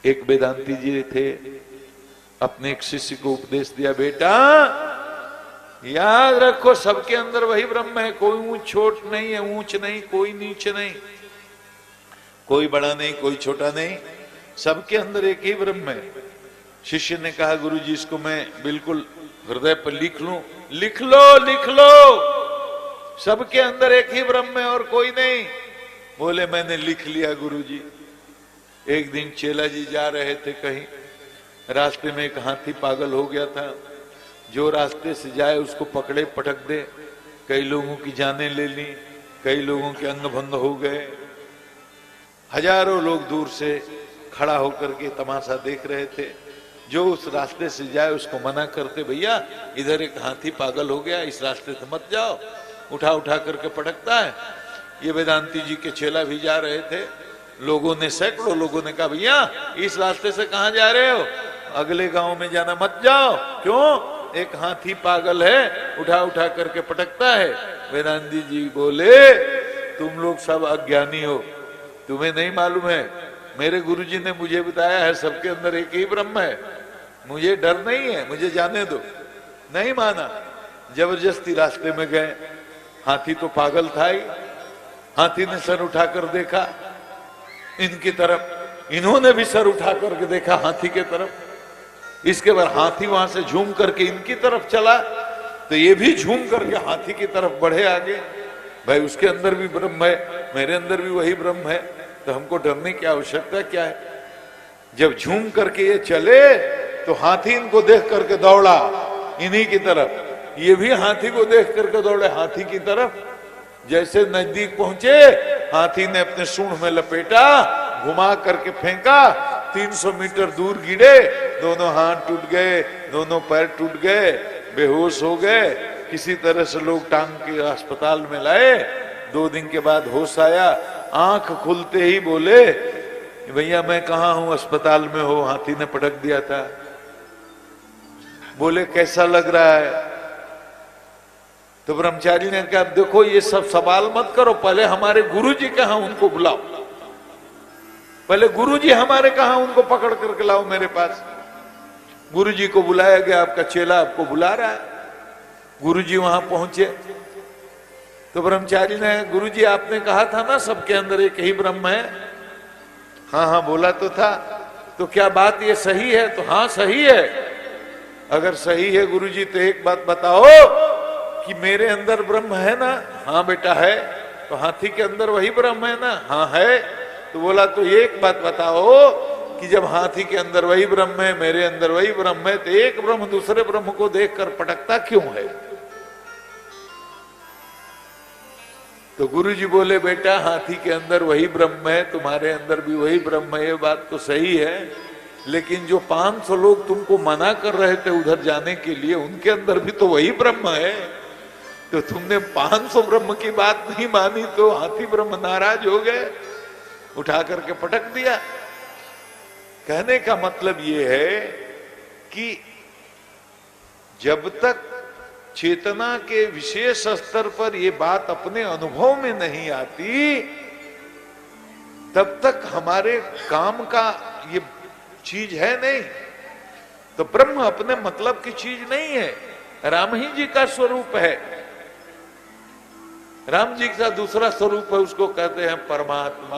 एक वेदांती जी थे, अपने एक शिष्य को उपदेश दिया, बेटा याद रखो सबके अंदर वही ब्रह्म है, कोई ऊंच छोट नहीं है, ऊंच नहीं, कोई नीच नहीं, कोई बड़ा नहीं, कोई छोटा नहीं, सबके अंदर एक ही ब्रह्म है। शिष्य ने कहा, गुरु जी इसको मैं बिल्कुल हृदय पर लिख लूं। लिख लो, लिख लो, सबके अंदर एक ही ब्रह्म है और कोई नहीं। बोले मैंने लिख लिया गुरु जी। एक दिन चेला जी जा रहे थे कहीं, रास्ते में एक हाथी पागल हो गया था, जो रास्ते से जाए उसको पकड़े पटक दे। कई लोगों की जानें ले ली, कई लोगों के अंग भंग हो गए। हजारों लोग दूर से खड़ा होकर के तमाशा देख रहे थे। जो उस रास्ते से जाए उसको मना करते, भैया इधर एक हाथी पागल हो गया, इस रास्ते से मत जाओ, उठा उठा करके पटकता है। ये वेदांती जी के चेला भी जा रहे थे। लोगों ने, सैकड़ों लोगों ने कहा, भैया इस रास्ते से कहां जा रहे हो, अगले गांव में जाना, मत जाओ। क्यों? एक हाथी पागल है, उठा उठा करके पटकता है। वेदांती जी बोले, तुम लोग सब अज्ञानी हो, तुम्हें नहीं मालूम है, मेरे गुरुजी ने मुझे बताया है सबके अंदर एक ही ब्रह्म है, मुझे डर नहीं है, मुझे जाने दो। नहीं माना, जबरदस्ती रास्ते में गए। हाथी तो पागल था ही। हाथी ने सर उठाकर देखा इनकी तरफ, इन्होंने भी सर उठा करके देखा हाथी के तरफ। इसके बाद हाथी वहां से झूम करके इनकी तरफ चला, तो ये भी झूम करके हाथी की तरफ बढ़े आगे। भाई उसके अंदर भी ब्रह्म है, मेरे अंदर भी वही ब्रह्म है, तो हमको डरने की आवश्यकता क्या है। जब झूम करके ये चले तो हाथी इनको देख करके दौड़ा इन्हीं की तरफ, ये भी हाथी को देख करके दौड़े हाथी की तरफ। जैसे नजदीक पहुंचे, हाथी ने अपने सूंड में लपेटा, घुमा करके फेंका, 300 मीटर दूर गिरे, दोनों हाथ टूट गए, दोनों पैर टूट गए, बेहोश हो गए। किसी तरह से लोग टांग के अस्पताल में लाए। 2 दिन के बाद होश आया, आंख खुलते ही बोले, भैया मैं कहाँ हूं, अस्पताल में हो, हाथी ने पटक दिया था। बोले कैसा लग रहा है? तो ब्रह्मचारी ने कहा, देखो ये सब सवाल मत करो, पहले हमारे गुरुजी कहाँ, उनको बुलाओ, पहले गुरुजी हमारे कहाँ, उनको पकड़ करके लाओ मेरे पास। गुरुजी को बुलाया गया, आपका चेला आपको बुला रहा है। गुरुजी वहां पहुंचे तो ब्रह्मचारी ने, गुरुजी आपने कहा था ना सबके अंदर एक ही ब्रह्म है। हाँ हाँ बोला तो था, तो क्या बात ये सही है? तो हाँ सही है। अगर सही है गुरुजी तो एक बात बताओ कि मेरे अंदर ब्रह्म है ना? हाँ बेटा है। तो हाथी के अंदर वही ब्रह्म है ना? हाँ है। तो बोला तो एक बात बताओ कि जब हाथी के अंदर वही ब्रह्म है, मेरे अंदर वही ब्रह्म है, तो एक ब्रह्म दूसरे ब्रह्म को देखकर पटकता क्यों है? तो गुरुजी बोले, बेटा हाथी के अंदर वही ब्रह्म है, तुम्हारे अंदर भी वही ब्रह्म है, ये बात तो सही है, लेकिन जो 500 लोग तुमको मना कर रहे थे उधर जाने के लिए, उनके अंदर भी तो वही ब्रह्म है। तो तुमने 500 ब्रह्म की बात नहीं मानी तो हाथी ब्रह्म नाराज हो गए, उठा करके पटक दिया। कहने का मतलब ये है कि जब तक चेतना के विशेष स्तर पर ये बात अपने अनुभव में नहीं आती, तब तक हमारे काम का ये चीज है नहीं। तो ब्रह्म अपने मतलब की चीज नहीं है, राम ही जी का स्वरूप है। राम जी का दूसरा स्वरूप है, उसको कहते हैं परमात्मा।